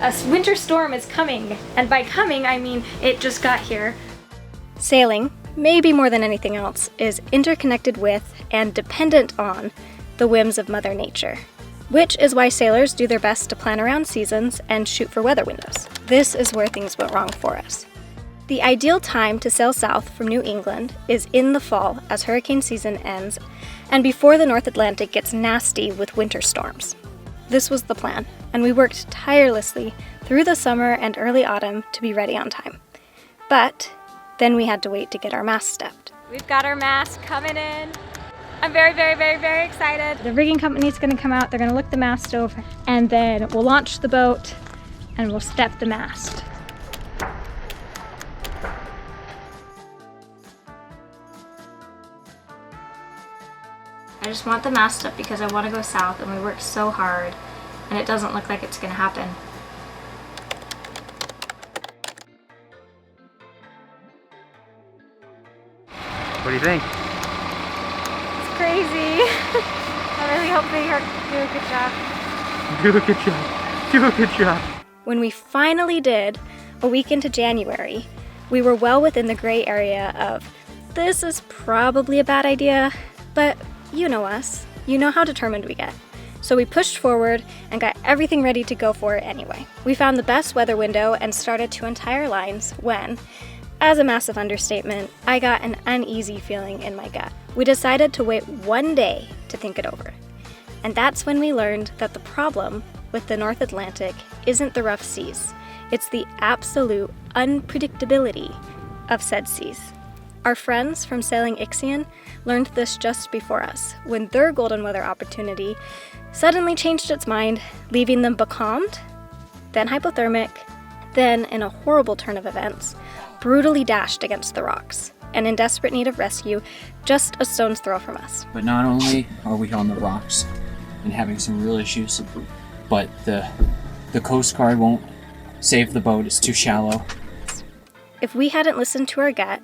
A winter storm is coming, and by coming I mean it just got here. Sailing, maybe more than anything else, is interconnected with and dependent on the whims of Mother Nature, which is why sailors do their best to plan around seasons and shoot for weather windows. This is where things went wrong for us. The ideal time to sail south from New England is in the fall as hurricane season ends and before the North Atlantic gets nasty with winter storms. This was the plan, and we worked tirelessly through the summer and early autumn to be ready on time. But then we had to wait to get our mast stepped. We've got our mast coming in. I'm very, very, very, very excited. The rigging company's gonna come out, they're gonna look the mast over, and then we'll launch the boat and we'll step the mast. I just want the mast up because I want to go south, and we worked so hard and it doesn't look like it's gonna happen. What do you think? It's crazy. I really hope they do a good job. Do a good job. Do a good job. When we finally did, a week into January, we were well within the gray area of, this is probably a bad idea, but you know us. You know how determined we get. So we pushed forward and got everything ready to go for it anyway. We found the best weather window and started to untie our lines when, as a massive understatement, I got an uneasy feeling in my gut. We decided to wait one day to think it over. And that's when we learned that the problem with the North Atlantic isn't the rough seas. It's the absolute unpredictability of said seas. Our friends from Sailing Ixion learned this just before us, when their golden weather opportunity suddenly changed its mind, leaving them becalmed, then hypothermic, then, in a horrible turn of events, brutally dashed against the rocks, and in desperate need of rescue, just a stone's throw from us. But not only are we on the rocks and having some real issues, but the Coast Guard won't save the boat, it's too shallow. If we hadn't listened to our gut,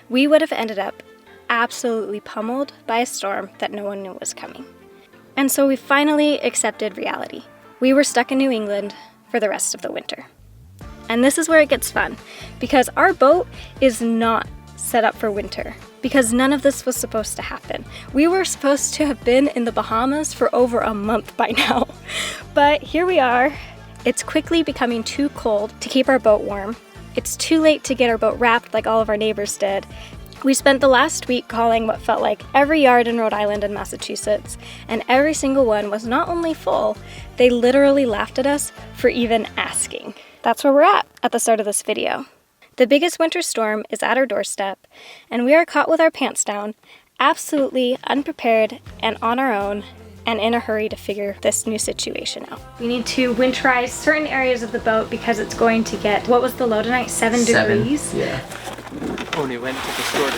we would have ended up absolutely pummeled by a storm that no one knew was coming. And so we finally accepted reality. We were stuck in New England for the rest of the winter. And this is where it gets fun, because our boat is not set up for winter, because none of this was supposed to happen. We were supposed to have been in the Bahamas for over a month by now. But here we are. It's quickly becoming too cold to keep our boat warm. It's too late to get our boat wrapped like all of our neighbors did. We spent the last week calling what felt like every yard in Rhode Island and Massachusetts, and every single one was not only full, they literally laughed at us for even asking. That's where we're at the start of this video. The biggest winter storm is at our doorstep, and we are caught with our pants down, absolutely unprepared and on our own, and in a hurry to figure this new situation out. We need to winterize certain areas of the boat because it's going to get, what was the low tonight? 7 degrees? Yeah. When we went to the store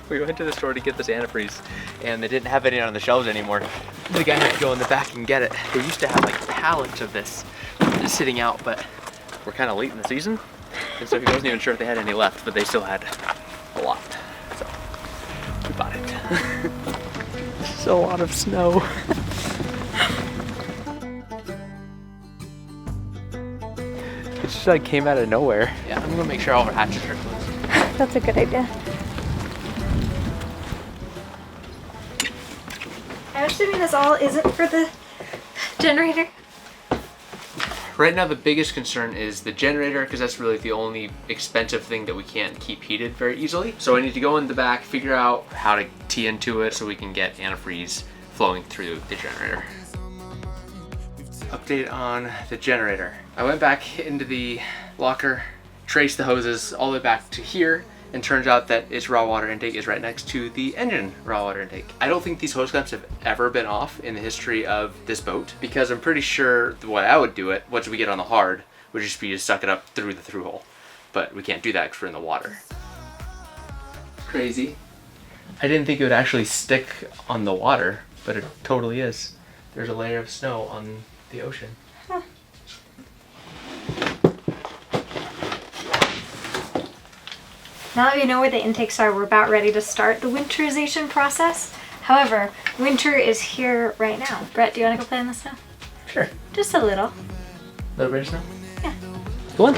we went to the store to get this antifreeze, and they didn't have any on the shelves anymore. The guy had to go in the back and get it. They used to have like pallets of this sitting out, but we're kind of late in the season, and so he wasn't even sure if they had any left, but they still had a lot. So we bought it. This is a lot of snow. It just like came out of nowhere. Yeah, I'm gonna make sure all our hatches are closed. That's a good idea. I'm assuming this all isn't for the generator. Right now the biggest concern is the generator, because that's really the only expensive thing that we can't keep heated very easily. So I need to go in the back, figure out how to tee into it so we can get antifreeze flowing through the generator. Update on the generator. I went back into the locker, traced the hoses all the way back to here, and turns out that its raw water intake is right next to the engine raw water intake. I don't think these hose clamps have ever been off in the history of this boat, because I'm pretty sure the way I would do it, once we get on the hard, would just be to suck it up through the through hole. But we can't do that because we're in the water. Crazy. I didn't think it would actually stick on the water, but it totally is. There's a layer of snow on the ocean. Huh. Now that we know where the intakes are, we're about ready to start the winterization process. However, winter is here right now. Brett, do you want to go play in the snow? Sure. Just a little. Little bit of snow? Yeah. Go on.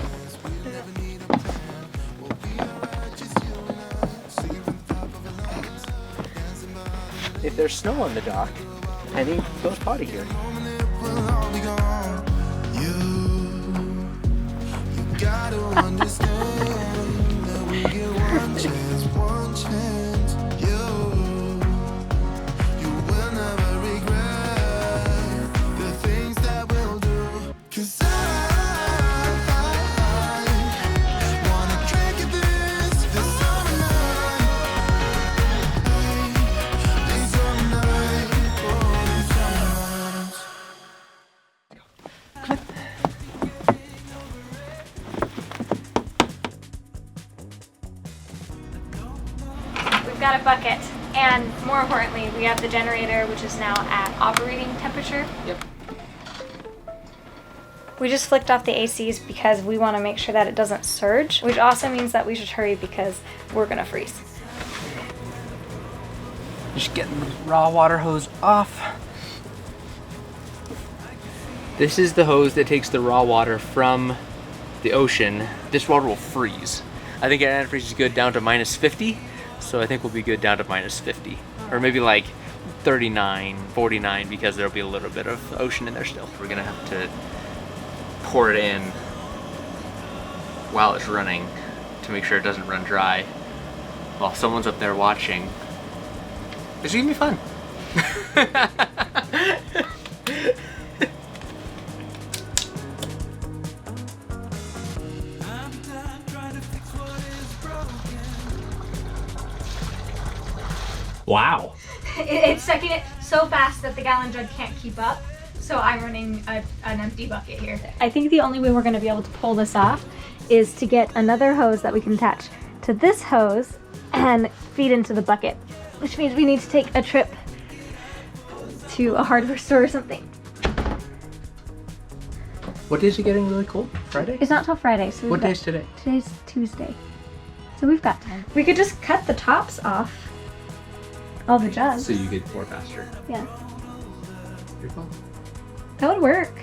If there's snow on the dock, Penny goes potty here. We've got a bucket, and more importantly, we have the generator, which is now at operating temperature. Yep. We just flicked off the ACs because we want to make sure that it doesn't surge, which also means that we should hurry because we're gonna freeze. Just getting the raw water hose off. This is the hose that takes the raw water from the ocean. This water will freeze. I think antifreeze is good down to -50, so I think we'll be good down to -50. Or maybe like 39, 49, because there'll be a little bit of ocean in there still. We're gonna have to pour it in while it's running to make sure it doesn't run dry while someone's up there watching. It's gonna be fun. Wow. It's sucking it so fast that the gallon jug can't keep up. So I'm running an empty bucket here. I think the only way we're gonna be able to pull this off is to get another hose that we can attach to this hose and feed into the bucket, which means we need to take a trip to a hardware store or something. What day is it getting really cold? Friday? It's not till Friday. So What day is today? Today's Tuesday. So we've got time. We could just cut the tops off all the jugs. So you could pour faster. Yeah. Your phone. That would work.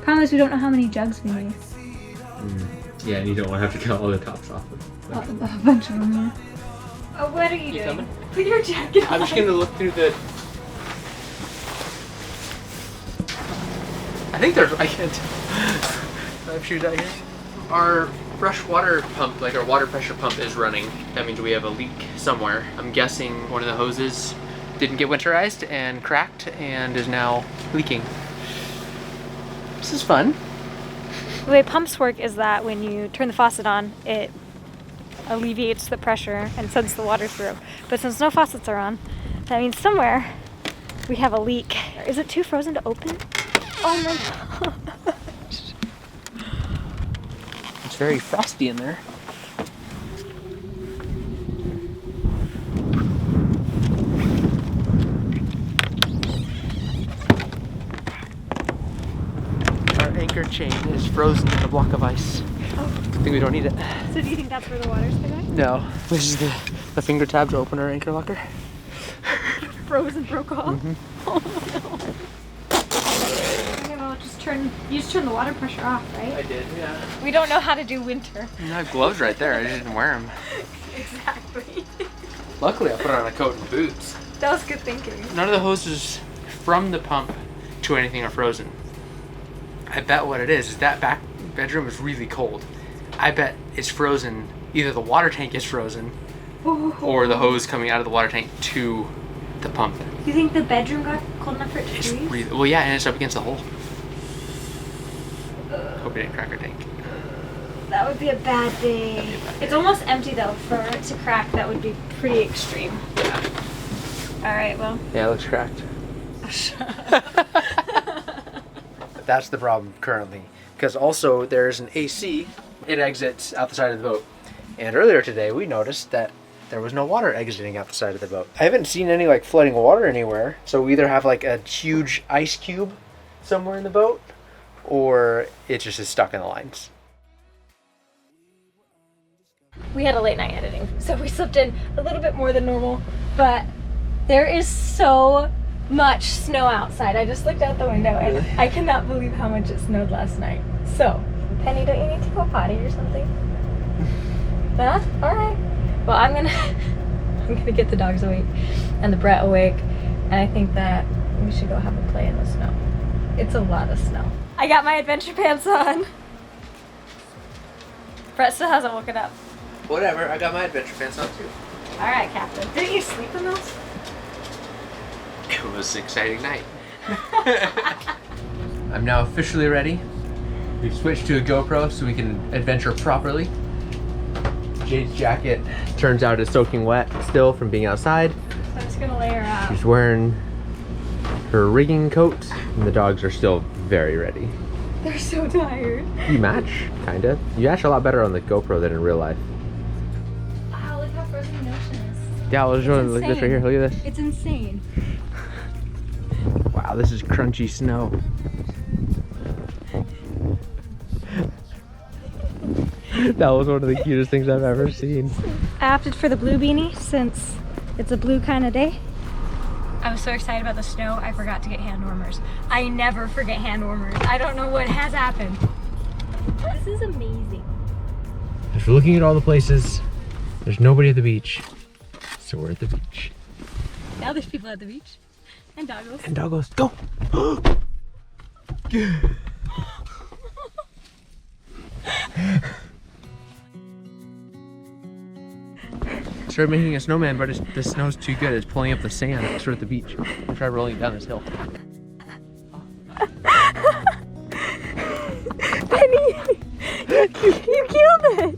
Problem is we don't know how many jugs we need. Yeah, and you don't want to have to cut all the tops off. A bunch of them, yeah. Oh, what are you doing? Coming? Put your jacket on. I'm just gonna look through the... I think there's... I can't tell. I have shoes out here. Our fresh water pump, like our water pressure pump, is running. That means we have a leak somewhere. I'm guessing one of the hoses didn't get winterized and cracked and is now leaking. This is fun. The way pumps work is that when you turn the faucet on, it alleviates the pressure and sends the water through. But since no faucets are on, that means somewhere we have a leak. Is it too frozen to open? Oh my gosh. It's very frosty in there. Our anchor chain is frozen in a block of ice. Oh. I think we don't need it. So do you think that's where the water's going? No. This is the finger tab to open our anchor locker. Froze and broke off? Mm-hmm. Oh no. Okay, well, you just turn the water pressure off, right? I did, yeah. We don't know how to do winter. I have gloves right there. I just didn't wear them. Exactly. Luckily, I put on a coat and boots. That was good thinking. None of the hoses from the pump to anything are frozen. I bet what it is that back bedroom is really cold. I bet it's frozen. Either the water tank is frozen or the hose coming out of the water tank to the pump. You think the bedroom got cold enough for it to It's freeze? really, well, yeah, and it's up against the hole. Hope it didn't crack our tank. That would be a bad day. It's almost empty though. For it to crack, that would be pretty extreme. Yeah. Alright, well. Yeah, it looks cracked. That's the problem currently. Because also there's an AC. It exits out the side of the boat. And earlier today we noticed that there was no water exiting out the side of the boat. I haven't seen any like flooding water anywhere. So we either have like a huge ice cube somewhere in the boat, or it just is stuck in the lines. We had a late night editing, so we slept in a little bit more than normal, but There is so much snow outside. I just looked out the window and I cannot believe how much it snowed last night. So, Penny, don't you need to go potty or something? Huh? Alright. Well, I'm gonna get the dogs awake and the Brett awake, and I think that we should go have a play in the snow. It's a lot of snow. I got my adventure pants on. Brett still hasn't woken up. Whatever, I got my adventure pants on too. Alright, Captain. Didn't you sleep in those? It was an exciting night. I'm now officially ready. We've switched to a GoPro so we can adventure properly. Jade's jacket turns out is soaking wet still from being outside. I'm just gonna lay her out. She's wearing her rigging coat, and the dogs are still very ready. They're so tired. You match, kinda. You match a lot better on the GoPro than in real life. Wow, look how frozen the ocean is. Yeah, look at this right here. Look at this. It's insane. Wow, this is crunchy snow. That was one of the cutest things I've ever seen. I opted for the blue beanie since it's a blue kind of day. I was so excited about the snow, I forgot to get hand warmers. I never forget hand warmers. I don't know what has happened. This is amazing. After looking at all the places, there's nobody at the beach. So we're at the beach. Now there's people at the beach. And doggos. And doggos, go! Started making a snowman, but the snow's too good. It's pulling up the sand because we're at the beach. I'll try rolling it down this hill. Penny, you killed it!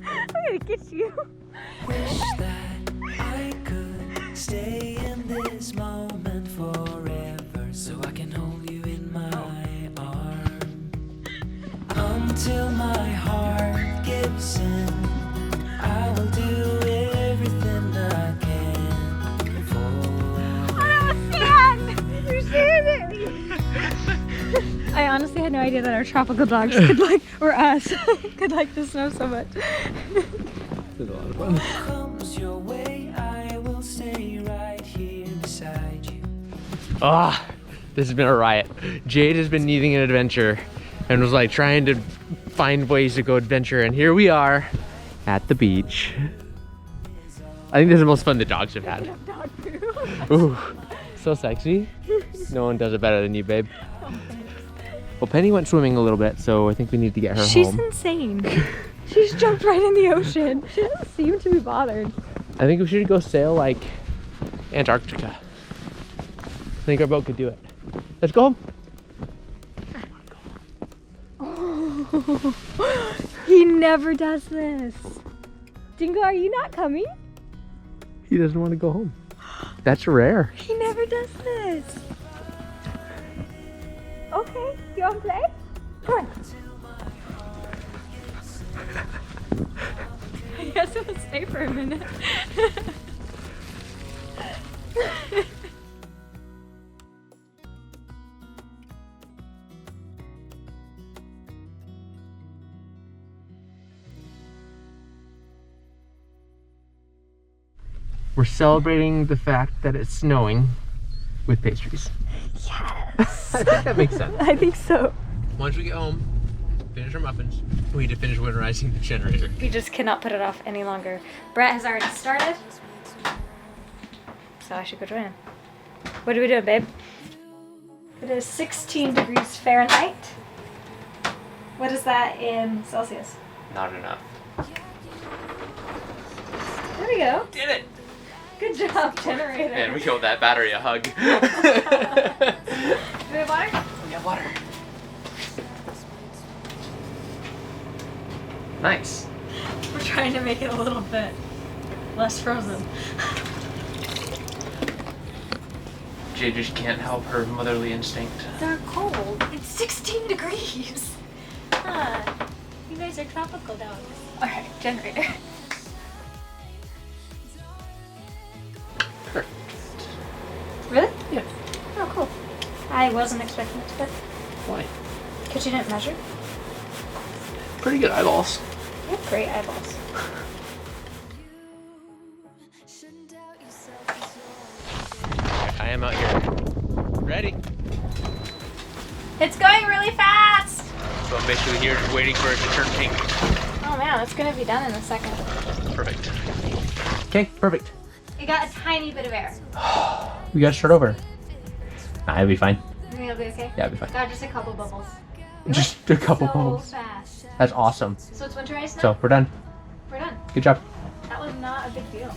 I'm gonna get you. Wish that I could stay in this moment forever, so I can hold you in my arms until my heart gives in. I will do everything I can for. Oh, Stan! You're sharing it! I honestly had no idea that our tropical dogs could like, or us, could like the snow so much. It was a lot of fun. Comes your way, I will stay right here beside you. Ah, this has been a riot. Jade has been needing an adventure and was like trying to find ways to go adventure, and here we are at the beach. I think this is the most fun the dogs have had. Ooh, so sexy. No one does it better than you, babe. Well, Penny went swimming a little bit, so I think we need to get her She's home. insane. She's jumped right in the ocean. She doesn't seem to be bothered. I think we should go sail like Antarctica. I think our boat could do it. Let's go home. Oh, he never does this. Dingo, are you not coming? He doesn't want to go home. That's rare. He never does this. Okay, you want to play? Come on. I guess it will stay for a minute. We're celebrating the fact that it's snowing with pastries. Yes. I think that makes sense. I think so. Once we get home, finish our muffins, we need to finish winterizing the generator. We just cannot put it off any longer. Brett has already started, so I should go join him. What are we doing, babe? It is 16 degrees Fahrenheit. What is that in Celsius? Not enough. There we go. Did it! Good job, generator. And we owe that battery a hug. Do we have water? We have water. Nice. We're trying to make it a little bit less frozen. Jade just can't help her motherly instinct. They're cold. It's 16 degrees. Huh. You guys are tropical dogs. Alright, generator. Perfect. Really? Yeah. Oh, cool. I wasn't expecting it to fit. Why? Because you didn't measure. Pretty good eyeballs. You have great eyeballs. I am out here. Ready? It's going really fast! So I'm basically here just waiting for it to turn pink. Oh man, it's gonna be done in a second. Perfect. Okay, perfect. You got a tiny bit of air. We gotta start over. Nah, it'll be fine. You think it'll be okay? Yeah, it'll be fine. Got just a couple bubbles. Just a couple So bubbles. fast. That's awesome. So it's winterized now? So we're done. We're done. Good job. That was not a big deal.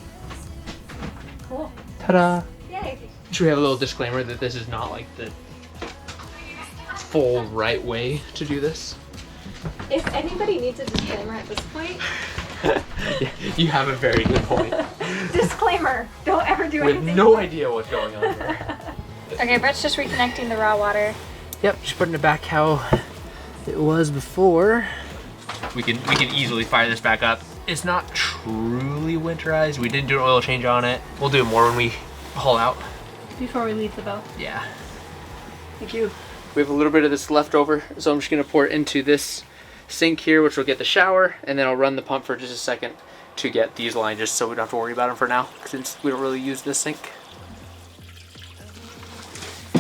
Cool. Ta-da. Yay. Should we have a little disclaimer that this is not like the full right way to do this? If anybody needs a disclaimer at this point, Yeah, you have a very good point. disclaimer, don't ever do With anything. no idea what's going on here. Okay, Brett's just reconnecting the raw water. Yep, just putting it back how it was before. We can easily fire this back up. It's not truly winterized. We didn't do an oil change on it. We'll do it more when we haul out. Before we leave the boat. Yeah. Thank you. We have a little bit of this left over, so I'm just gonna pour it into this sink here, which will get the shower, and then I'll run the pump for just a second to get these lined, just so we don't have to worry about them for now, since we don't really use this sink.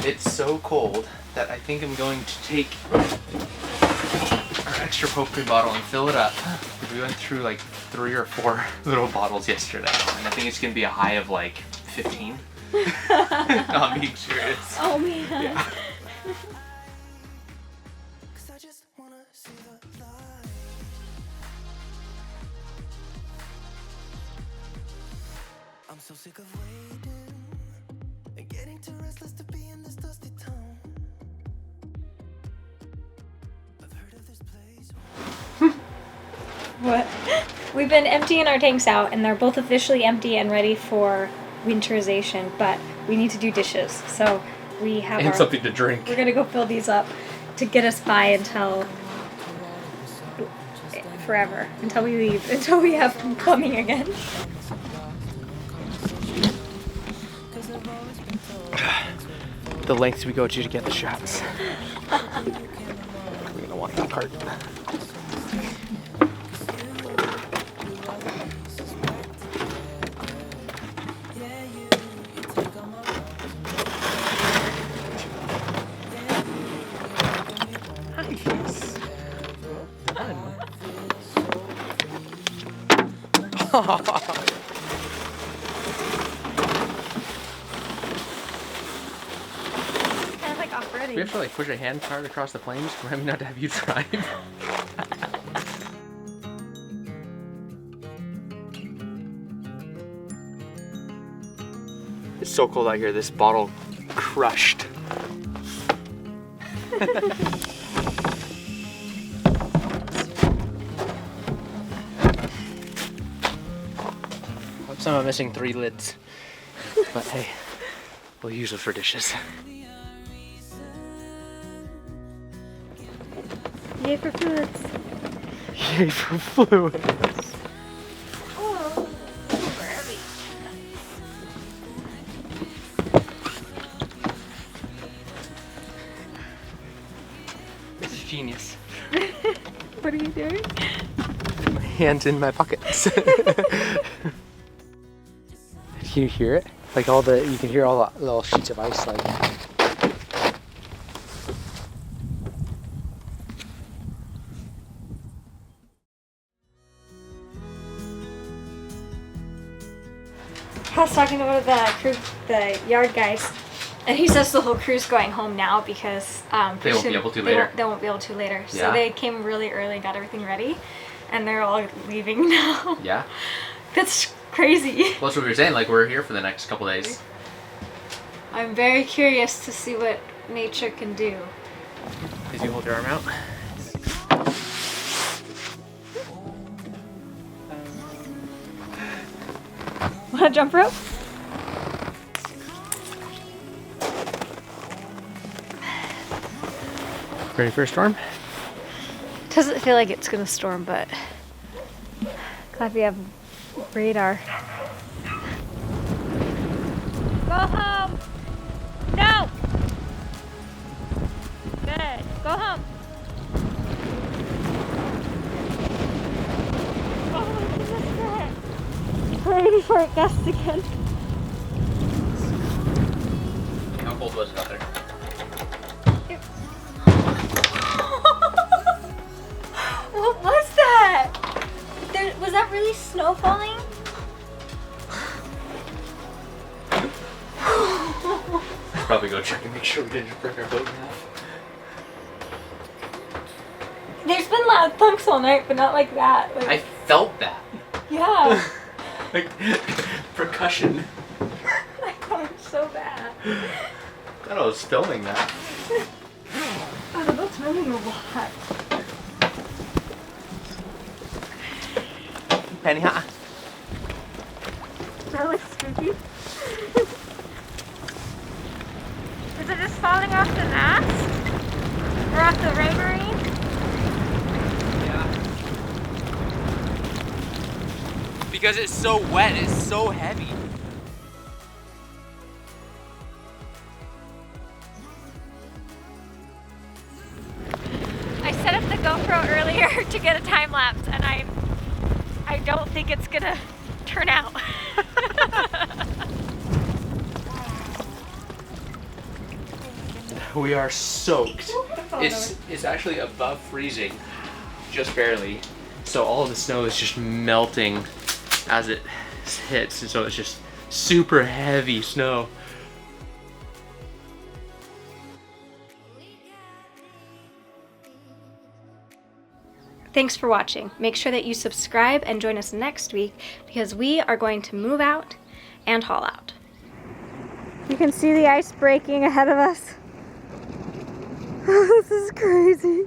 It's so cold that I think I'm going to take our extra propane bottle and fill it up. We went through like 3 or 4 little bottles yesterday, and I think it's gonna be a high of like 15. No, I'm being serious. Oh man. Yeah. I'm so sick of waiting and getting too restless to be in this dusty town. I've heard of this place. What? We've been emptying our tanks out and they're both officially empty and ready for winterization, but we need to do dishes. So we have And something to drink. We're gonna go fill these up to get us by until forever, until we leave, until we have plumbing again. The lengths we go to get the shots. We're gonna want that cart. Kind of like off-roading. We have to like push a hand cart across the plains. Remind me not to have you drive. It's so cold out here. This bottle crushed. Somehow missing 3 lids, but hey, we'll use it for dishes. Yay for fluids. Yay for fluids. Oh, super heavy. This is genius. What are you doing? My hands in my pockets. Can you hear it? Like you can hear all the little sheets of ice like. I was talking to one of the yard guys, and he says the whole crew's going home now because They won't be able to later. They won't be able to later. So Yeah. they came really early and got everything ready, and they're all leaving now. Yeah. That's crazy. Well, that's what we were saying. Like we're here for the next couple days. I'm very curious to see what nature can do. Did you hold your arm out? Want a jump rope? Ready for a storm? Doesn't feel like it's gonna storm, but glad we have radar. Go home! No! Good. Go home. Oh my goodness, Brett. Ready before it gusts again. cold was it out there? What was that? Was that really snow falling? Probably go check and make sure we didn't break our boat in half. There's been loud thumps all night, but not like that. Like, I felt that. yeah. Like percussion. I thought it was so bad. I thought I was filming that. Oh, the boat's moving a lot. Penny, huh? That looks spooky. Is it just falling off the mast? Or off the marine? Yeah. Because it's so wet, it's so heavy. I set up the GoPro earlier to get a time lapse, and I don't think it's gonna turn out. We are soaked. It's actually above freezing, just barely. So all of the snow is just melting as it hits, and so it's just super heavy snow. Thanks for watching. Make sure that you subscribe and join us next week because we are going to move out and haul out. You can see the ice breaking ahead of us. This is crazy.